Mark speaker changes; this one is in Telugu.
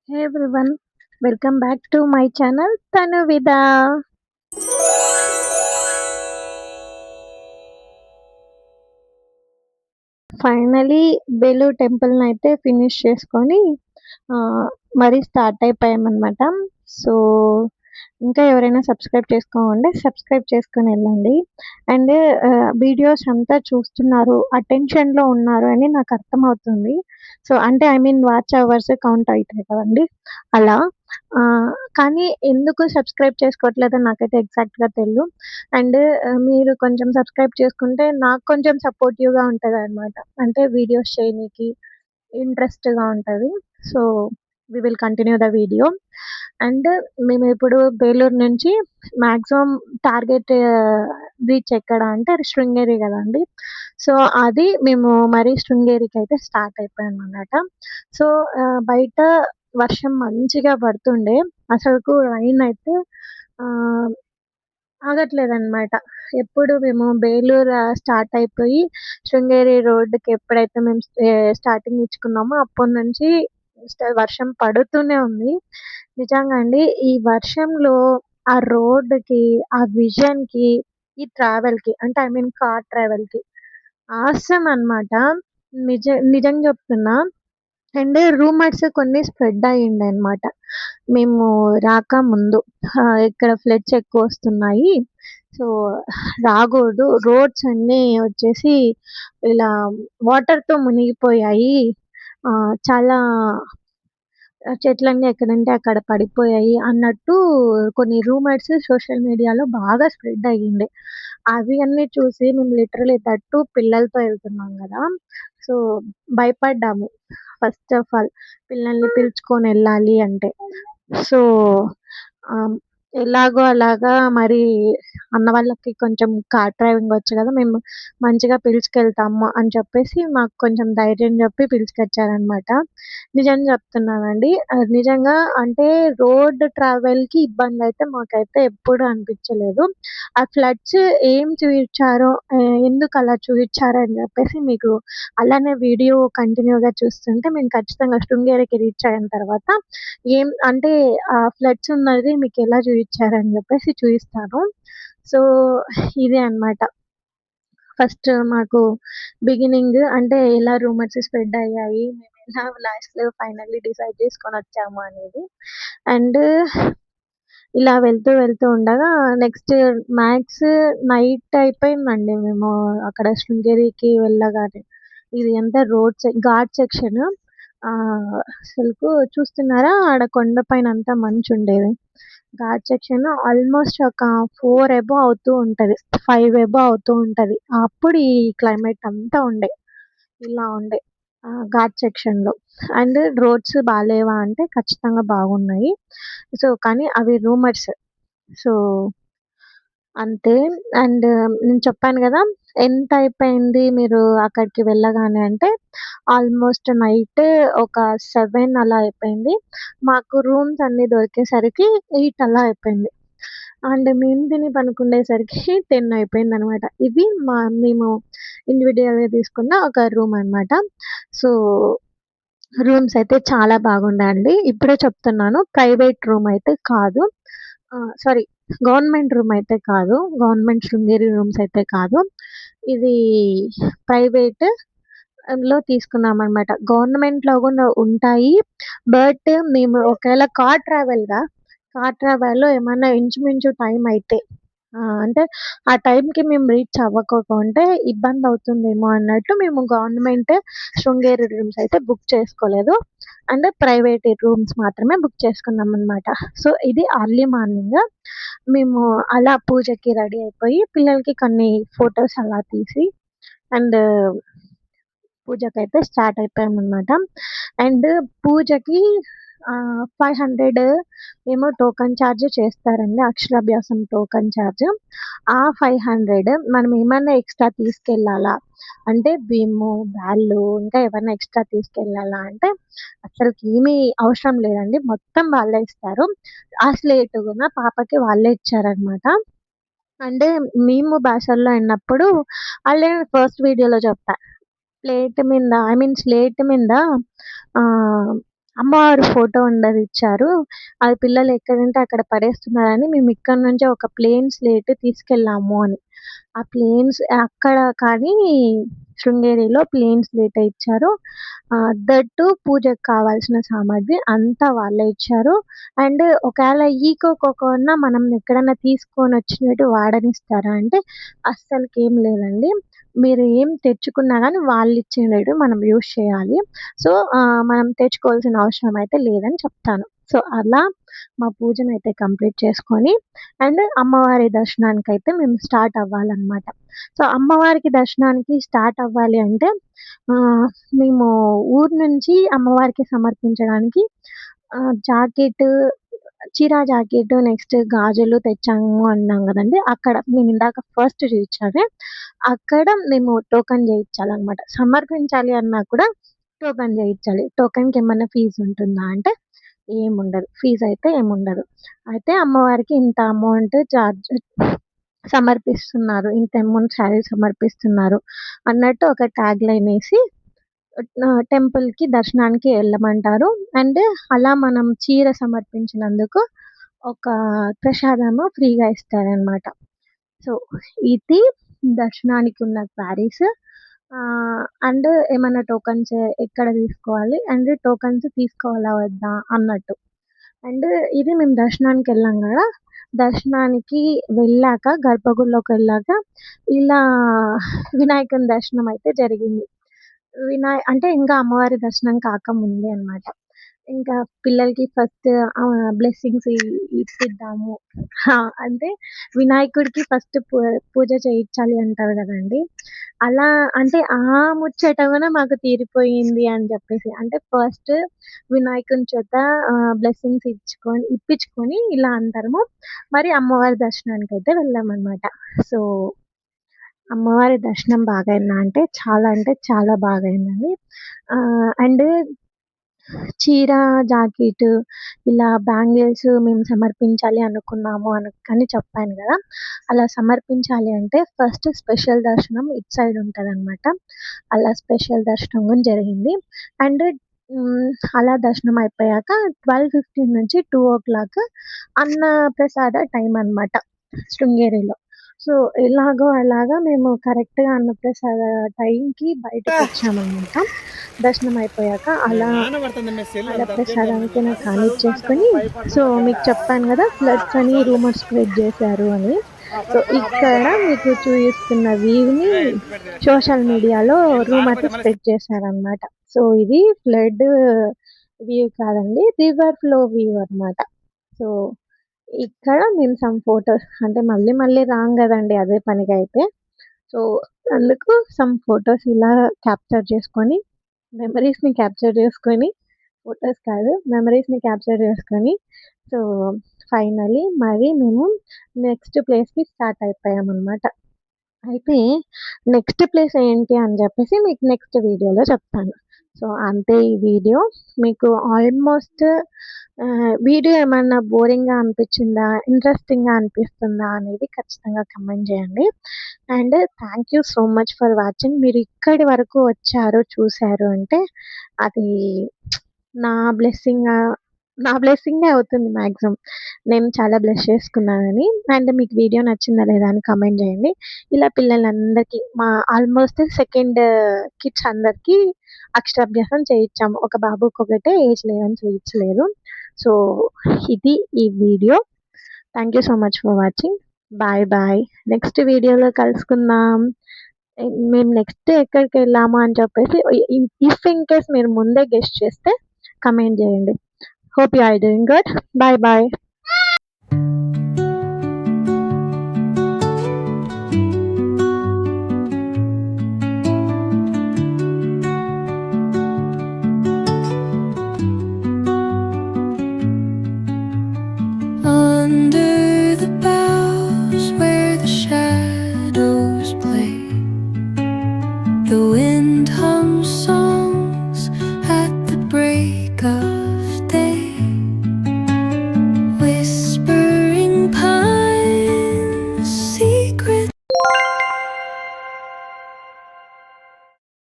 Speaker 1: Hey everyone, welcome back to my channel Tanuvida. Finally Belur టెంపుల్ని అయితే ఫినిష్ చేసుకొని ఆ, మరీ స్టార్ట్ అయిపోయామన్నమాట. సో ఇంకా ఎవరైనా సబ్స్క్రైబ్ చేసుకోండి, సబ్స్క్రైబ్ చేసుకొని వెళ్ళండి. అండ్ వీడియోస్ అంతా చూస్తున్నారు, అటెన్షన్లో ఉన్నారు అని నాకు అర్థమవుతుంది. సో అంటే I mean watch hours count అవుతాయి కదండి, అలా. ఆ, కానీ ఎందుకు సబ్స్క్రైబ్ చేసుకోవట్లేదో నాకైతే ఎగ్జాక్ట్గా తెలియదు. అండ్ మీరు కొంచెం సబ్స్క్రైబ్ చేసుకుంటే నాకు కొంచెం సపోర్టివ్‌గా ఉంటదనమాట. అంటే వీడియోస్ చేయనీకి ఇంట్రెస్ట్‌గా ఉంటది. So, we will continue the video. And మేమిప్పుడు బేలూరు నుంచి మాక్సిమం టార్గెట్ రీచ్ ఎక్కడ అంటే అది శృంగేరి గదండీ! సో, అది మేము మరి శృంగేరికైతే స్టార్ట్ అయిపోయామనమాట. సో, బయట వర్షం మంచిగా పడుతుండే. అసలుకు రైన్ అయితే ఆహ్ ఆగట్లేదనమాట. ఎప్పుడు మేము బేలూరు స్టార్ట్ అయిపోయి శృంగేరి రోడ్డుకి ఎప్పుడైతే మేము స్టార్టింగ్ ఇచ్చుకున్నామో అప్పటినుంచి వర్షం పడుతూనే ఉంది. నిజంగా అండి ఈ వర్షంలో ఆ రోడ్డుకి, ఆ విజన్‌కి, ఈ ట్రావెల్‌కి అంటే ఐ మీన్ కార్ ట్రావెల్‌కి ఆసమ్ అనమాట. నిజ నిజంగా చెప్తున్నా. అండ్ రూమర్స్ కొన్ని స్ప్రెడ్ అయ్యిండనమాట. మేము రాకముందు ఇక్కడ ఫ్లడ్స్ ఎక్కువొస్తున్నాయి. సో, రాగూడదు. రోడ్స్ అన్నీ వచ్చేసి ఇలా వాటర్‌తో మునిగిపోయాయి. చాలా చెట్లన్నీ ఎక్కడంటే అక్కడ పడిపోయాయి అన్నట్టు కొన్ని రూమర్స్ సోషల్ మీడియాలో బాగా స్ప్రెడ్ అయ్యింది. అవి అన్నీ చూసి మేము లిటరల్లీ దట్ టూ పిల్లలతో ఎళ్తున్నాం గదా! సో, భయపడ్డాము. ఫస్ట్ ఆఫ్ ఆల్ పిల్లల్ని పిలుచుకొనెళ్ళాలి అంటే. సో, ఆహ్, ఎలాగో అలాగా మరి అన్న వాళ్ళకి కొంచెం కార్ డ్రైవింగ్ వచ్చు గదా! మేము మంచిగా పిలుచుకెళ్తాము అని చెప్పేసి మాకు కొంచెం ధైర్యం చెప్పి పిలుచుకొచ్చారనమాట. నిజం చెప్తున్నానండి. నిజంగా అంటే రోడ్ ట్రావెల్‌కి ఇబ్బందయితే మాకైతే ఎప్పుడు అనిపిచ్చలేదు. ఆ ఫ్లడ్స్ ఏం చూయిచ్చారో, ఎందుకలా చూయిచ్చారో అని చెప్పేసి మీకు అలానే వీడియో కంటిన్యూ‌గా చూస్తుంటే మేము ఖచ్చితంగా శృంగేరికి రీచ్ అయిన తర్వాత ఏం అంటే ఫ్లడ్స్ ఉన్నది మీకెలా చూయిచ్చారని చెప్పేసి చూయిస్తాను. సో, ఇదే అన్నమాట. ఫస్ట్ మాకు బిగినింగ్ అంటే ఎలా రూమర్స్ స్ప్రెడ్ అయ్యాయి. మేమెలా లాస్ట్‌లో ఫైనల్లీ డిసైడ్ చేసుకొనొచ్చాము అనేది. అండ్ ఇలా వెళ్తూ వెళ్తూ ఉండగా నెక్స్ట్ మ్యాక్స్ నైట్ అయిపోయిందండి మేము అక్కడ శృంగేరికి వెళ్ళగానే. ఇది అంతా ఘాట్ సెక్షన్. అసలుకు చూస్తున్నారా ఆడ కొండ పైన అంతా మంచుండేది. ఘాట్ సెక్షన్ ఆల్మోస్ట్ ఒక 4 అబోవ్ అవుతూ ఉంటది. 5 అబోవ్ అవుతూ ఉంటది. అప్పుడు ఈ క్లైమేట్ అంతా ఉండే. ఇలా ఉండే. ఘాట్ సెక్షన్‌లో. అండ్ రోడ్స్ బాలేవా అంటే ఖచ్చితంగా బాగున్నాయి. సో, కానీ అవి రూమర్స్. సో, అంతే. అండ్ నేను చెప్పాను గదా! ఎంత అయిపోయింది మీరు అక్కడికి వెళ్ళగానే అంటే, ఆల్మోస్ట్ నైట్ ఒక 7 అలా అయిపోయింది. మాకు రూమ్స్ అన్నీ దొరికేసరికి 8 అలా అయిపోయింది. అండ్ మేము తిని పనుకునేసరికి 10 అయిపోయిందనమాట. ఇది మేము ఇండివిడ్యుయల్‌గా తీసుకున్న ఒక రూమ్ అనమాట. సో, రూమ్స్ అయితే చాలా బాగుండాయండి. ఇప్పుడే చెప్తున్నాను. ప్రైవేట్ రూమ్ అయితే కాదు. సారీ, గవర్నమెంట్ రూమ్ అయితే కాదు. గవర్నమెంట్ శృంగేరి రూమ్స్ అయితే కాదు. ఇది ప్రైవేట్ లో తీసుకున్నామనమాట. గవర్నమెంట్‌లో గూడా ఉంటాయి. బట్ మేము ఒకవేళ కార్ ట్రావెల్‌లో ఏమన్నా ఇంచుమించు టైం అయితే అంటే ఆ టైంకి మేము రీచ్ అవ్వకోకుంటే ఇబ్బందవుతుందేమో అన్నట్టు మేము గవర్నమెంట్ శృంగేరి రూమ్స్ అయితే బుక్ చేసుకోలేదు. అండ్ ప్రైవేట్ రూమ్స్ మాత్రమే బుక్ చేసుకున్నామనమాట. సో, ఇది అర్లీ మార్నింగ్. మేము అలా పూజకి రెడీ అయిపోయి పిల్లలకి కొన్ని ఫోటోస్ అలా తీసి అండ్ పూజకైతే స్టార్ట్ అయిపోయామనమాట. అండ్ పూజకి 500 ఏమో టోకెన్ చార్జ్ చేస్తారండి. అక్షరాభ్యాసం టోకెన్ చార్జ్. ఆ 500 మనం ఏమన్నా ఎక్స్‌ట్రా తీసుకెళ్ళాలా? అంటే బియ్యము, బ్యాళ్ళు ఇంకా ఏమన్నా ఎక్స్‌ట్రా తీసుకెళ్ళాలా అంటే అసలకి ఏమీ అవసరం లేదండి. మొత్తం వాళ్ళే ఇస్తారు. ఆ స్లేట్ గూడా పాపకి వాళ్ళే ఇచ్చారనమాట. అంటే మేము బాసరలో ఉన్నప్పుడు ఆల్రెడీ ఫస్ట్ వీడియోలో చెప్పా. ప్లేట్ మీద ఐ మీన్ స్లేట్ మీద ఆహ్, అమ్మవారి ఫోటో ఉండదిచ్చారు. అది పిల్లలు ఎక్కడంటే అక్కడ పడేస్తున్నారని మేము ఇక్కడి నుంచే ఒక ప్లెయిన్ స్లేట్ తీసుకెళ్ళాము అని. ఆ ప్లేన్స్ అక్కడ కానీ శృంగేరిలో ప్లేన్ స్లేటే ఇచ్చారు. దట్ టూ పూజకు కావాల్సిన సామాగ్రి అంతా వాళ్ళే ఇచ్చారు. అండ్ ఒకవేళ ఈకోకోకున్నా మనం ఎక్కడన్నా తీసుకొనొచ్చినట్టు వాడనిస్తారా అంటే అస్సలకేం లేదండి. మీరు ఏం తెచ్చుకున్నా గానీ వాళ్ళిచ్చినవి మనం యూజ్ చేయాలి. సో, మనం తెచ్చుకోవాల్సిన అవసరం అయితే లేదని చెప్తాను. సో, అలా మా పూజనైతే కంప్లీట్ చేసుకొని అండ్ అమ్మవారి దర్శనానికైతే మేము స్టార్ట్ అవ్వాలనమాట. సో, అమ్మవారికి దర్శనానికి స్టార్ట్ అవ్వాలి అంటే మేము ఊరు నుంచి అమ్మవారికి సమర్పించడానికి జాకెట్, చీర జాకెట్ నెక్స్ట్ గాజులు తెచ్చాము అన్నాం గదండీ! అక్కడ నేనిందాక ఫస్ట్ చూయించానే అక్కడ మేము టోకెన్ చేయించాలనమాట. సమర్పించాలి అన్నా కూడా టోకెన్ చేయించాలి. టోకెన్‌కేమన్నా ఫీజ్ ఉంటుందా అంటే ఏముండదు. ఫీజయితే ఏముండదు. అయితే అమ్మవారికి ఇంత అమౌంట్ చార్జ్ సమర్పిస్తున్నారు. ఇంత అమౌంట్ శారీ సమర్పిస్తున్నారు అన్నట్టు ఒక ట్యాగ్‌లైన్ ఏసి టెంపుల్‌కి దర్శనానికి ఎళ్ళమంటారు. అండ్ అలా మనం చీర సమర్పించినందుకు ఒక ప్రసాదము ఫ్రీగా ఇస్తారనమాట. సో, ఇది దర్శనానికి ఉన్న క్వారీస్. అండ్ ఏమన్నా టోకెన్స్ ఎక్కడ తీసుకోవాలి? అండ్ టోకెన్స్ తీసుకోవాలా వద్దా అన్నట్టు. అండ్ ఇది మేము దర్శనానికెళ్ళాం గదా! దర్శనానికి వెళ్ళాక గర్భగుడిలోకెళ్ళాక ఇలా వినాయకుని దర్శనం అయితే జరిగింది. అంటే ఇంకా అమ్మవారి దర్శనం కాకముందే అన్నమాట. ఇంకా పిల్లలకి ఫస్ట్ బ్లెస్సింగ్స్ ఇప్పిద్దాము. అంటే వినాయకుడికి ఫస్ట్ పూజ చేయించాలి అంటారు గదండీ! అలా అంటే ఆ ముచ్చట గూడా మాకు తీరిపోయింది అని జెప్పేసి. అంటే ఫస్ట్ వినాయకుని చేత బ్లెస్సింగ్స్ ఇప్పించుకొని ఇలా అందరము మరి అమ్మవారి దర్శనానికైతే వెళ్ళామన్నమాట. సో, అమ్మవారి దర్శనం బాగయిందా అంటే చాలా బాగయిందండి. అండ్ చీర, జాకెట్ ఇలా బ్యాంగిల్స్ మేము సమర్పించాలి అనుకున్నాము అని చెప్పాను గదా! అలా సమర్పించాలి అంటే ఫస్ట్ స్పెషల్ దర్శనం ఇటు సైడ్ ఉంటదనమాట. అలా స్పెషల్ దర్శనం గూడా జరిగింది. అండ్ అలా దర్శనం అయిపోయాక 12:15 నుంచి 2:00 అన్నప్రసాద టైం అనమాట శృంగేరిలో. సో, ఎలాగో అలాగా మేము కరెక్ట్‌గా అన్నప్రసాద టైంకి బయటకొచ్చామనమాట. దర్శనం అయిపోయాక అలా ప్రసాదానికి నాకు కానిచ్చేసుకొని సో, మీకు చెప్పాను గదా! ఫ్లడ్స్ అని రూమర్స్ స్ప్రెడ్ చేశారు అని. సో, ఇక్కడ మీకు చూయిస్తున్న వ్యూని సోషల్ మీడియాలో రూమర్స్ స్ప్రెడ్ చేశారనమాట. సో, ఇది ఫ్లడ్ వ్యూ కాదండి. రివర్ ఫ్లో వ్యూ అనమాట. సో, ఇక్కడ మేము సమ్ ఫోటోస్ అంటే మళ్ళీ మళ్ళీ రాం గదండీ అదే పనిగా అయితే. సో, అందుకు సమ్ ఫోటోస్ ఇలా క్యాప్చర్ చేసుకొని మెమరీస్‌ని క్యాప్చర్ చేసుకొని ఫోటోస్ కాదు మెమరీస్‌ని క్యాప్చర్ చేసుకొని సో, ఫైనల్లీ మరి మేము నెక్స్ట్ ప్లేస్‌కి స్టార్ట్ అయిపోయామనమాట. అయితే నెక్స్ట్ ప్లేస్ ఏంటి అని జెప్పేసి మీకు నెక్స్ట్ వీడియోలో చెప్తాను. సో, అంతే ఈ వీడియో. మీకు ఆల్మోస్ట్ వీడియో ఏమన్నా బోరింగ్‌గా అనిపిచ్చిందా? ఇంట్రెస్టింగ్‌గా అనిపిస్తుందా? అనేది ఖచ్చితంగా కమెంట్ జేయండి. And thank you so much for watching. మీరు ఇక్కడి వరకు వచ్చారు, చూసారు అంటే అది నా బ్లెస్సింగా నా బ్లెస్సింగే అవుతుంది మాక్సిమం. నేను చాలా బ్లెస్ చేసుకున్నానని. అండ్ మీకు వీడియో నచ్చిందా లేదా అని కామెంట్ చేయండి. ఇలా పిల్లలందరికీ మా ఆల్మోస్ట్ సెకండ్ కిడ్స్ అందరికీ అక్షరాభ్యాసం చేయించాము. ఒక బాబుకొకటే ఏజ్ లేదని చేయించలేదు. సో, ఇది ఈ video. Thank you so much for watching. Bye bye. Next వీడియోలో కలుసుకుందాం. మేము నెక్స్ట్ ఎక్కడికెళ్ళాము అని చెప్పేసి ఇఫ్ ఇన్ కేస్ మీరు ముందే గెస్ చేస్తే కమెంట్ చేయండి. Hope you are doing good. Bye bye.